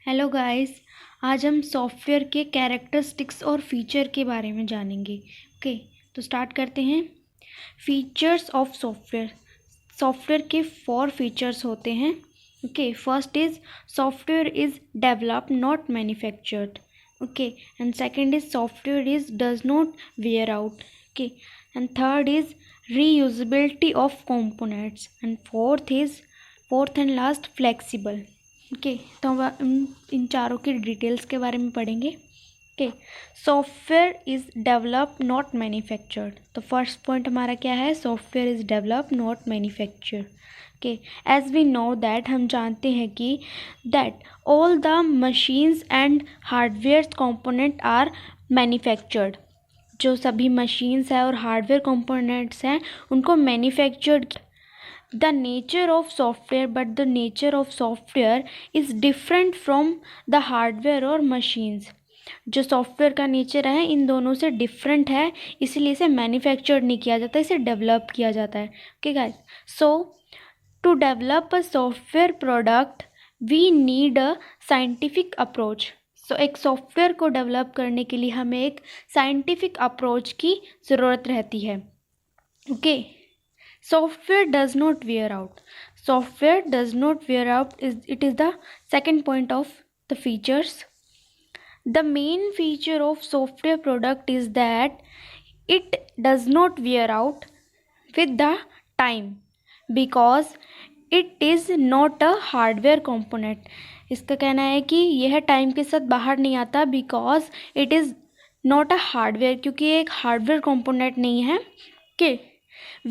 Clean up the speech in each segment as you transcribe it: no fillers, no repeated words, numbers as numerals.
Hello guys. आज हम software के कैरेक्टरिस्टिक्स और फीचर के बारे में जानेंगे। ओके, तो स्टार्ट करते हैं। Features of software. सॉफ्टवेयर के 4 फीचर्स होते हैं। Okay, first is software is developed not manufactured. Okay, and second is software is does not wear out. Okay, and third is reusability of components, and fourth and last flexible. Okay, तो हम इन चारों की details के बारे में पढ़ेंगे। Okay, software is develop not manufactured. तो first point हमारा क्या है? Software is develop not manufactured. Okay, as we know that, हम जानते हैं कि that all the machines and hardware component are manufactured. जो सभी मशीन्स हैं और हार्डवेयर कंपोनेंट्स हैं उनको manufactured. The nature of software, but the nature of software is different from the hardware और machines. जो सॉफ्टवेयर का नेचर है इन दोनों से डिफरेंट है, इसलिए इसे मैन्युफैक्चर्ड नहीं किया जाता, इसे डेवलप किया जाता है। Okay guys, so to develop a software product we need a scientific approach. So एक सॉफ्टवेयर को डेवलप करने के लिए हमें एक साइंटिफिक अप्रोच की ज़रूरत रहती है। Okay, software does not wear out. Software does not wear out. It is the second point of the features. The main feature of software product is that it does not wear out with the time because it is not a hardware component. इसका कहना है कि यह time के साथ बाहर नहीं आता because it is not a hardware, क्योंकि ये एक हार्डवेयर कंपोनेंट नहीं है। Okay,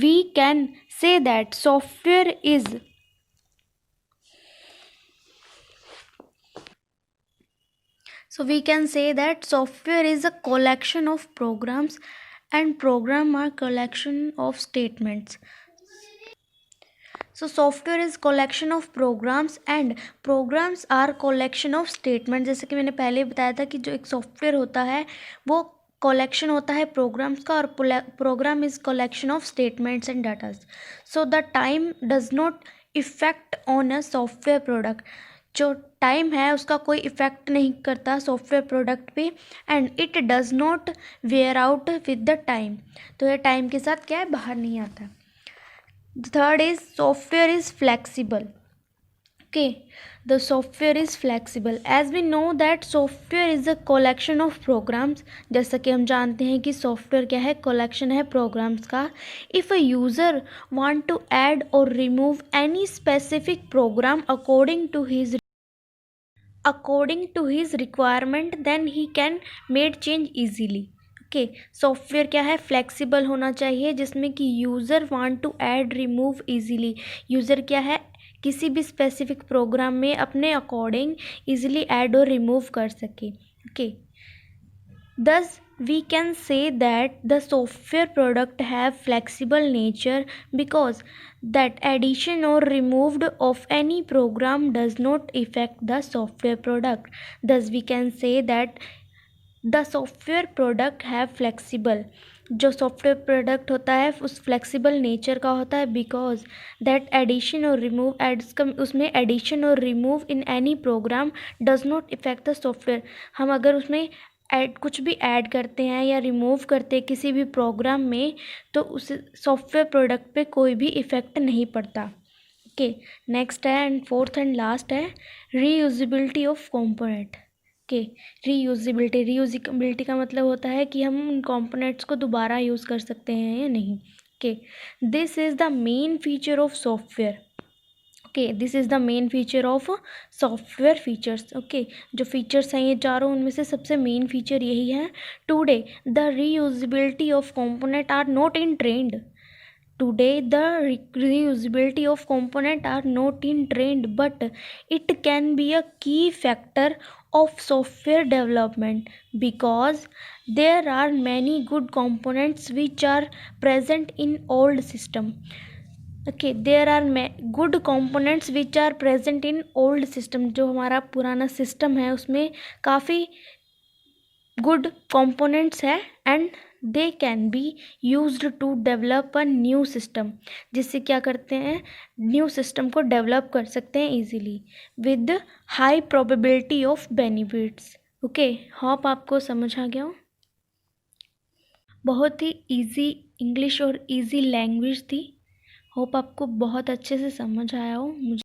we can say that software is a collection of programs and program are collection of statements. So software is collection of programs and programs are collection of statements. जैसे कि मैंने पहले बताया था कि जो एक सॉफ्टवेयर होता है वो कलेक्शन होता है प्रोग्राम्स का, और program is collection of statements and datas. So the time does not effect on a software product. जो टाइम है उसका कोई इफ़ेक्ट नहीं करता सॉफ्टवेयर प्रोडक्ट पे, and it does not wear out with the time. तो ये टाइम के साथ क्या है, बाहर नहीं आता. The third is software is flexible. Okay, the software is flexible. As we know that software is a collection of programs. जैसा कि हम जानते हैं कि सॉफ्टवेयर क्या है, collection है programs का. If a user want to add or remove any specific program according to his requirement, then he can make change easily. Okay, software क्या है, फ्लेक्सिबल होना चाहिए, जिसमें कि user want to add remove easily. User क्या है, किसी भी स्पेसिफिक प्रोग्राम में अपने अकॉर्डिंग इजीली ऐड और रिमूव कर सके. Okay, thus we can say that the software product have flexible nature because that addition or removed of any program does not affect the software product. Thus we can say that the software product है flexible. जो software product होता है उस flexible nature का होता है because that addition और remove उसमें एडिशन और remove in any program does not effect the software. हम अगर उसमें कुछ भी ऐड करते हैं या रिमूव करते हैं किसी भी प्रोग्राम में तो उस सॉफ्टवेयर प्रोडक्ट पे कोई भी इफ़ेक्ट नहीं पड़ता. ओके, नेक्स्ट है एंड फोर्थ एंड लास्ट है reusability of component. Okay, reusability का मतलब होता है कि हम उन कंपोनेंट्स को दोबारा यूज़ कर सकते हैं या नहीं. Okay, this is the main feature of software. Okay, this is the main feature of software features. Okay, जो फीचर्स हैं ये चारों, उनमें से सबसे मेन फीचर यही है. Today the reusability of component are not in trend. Today, the reusability of components are not in trend, but it can be a key factor of software development because there are many good components which are present in old system. Okay, there are good components which are present in old system. जो हमारा पुराना system है उसमें काफ़ी good components है, and they can be used to develop a new system, जिससे क्या करते हैं, न्यू सिस्टम को डेवलप कर सकते हैं easily with high probability of benefits. Okay, hope आपको समझ आ गया हो। बहुत ही इजी इंग्लिश और इजी लैंग्वेज थी। होप आपको बहुत अच्छे से समझ आया हो। मुझे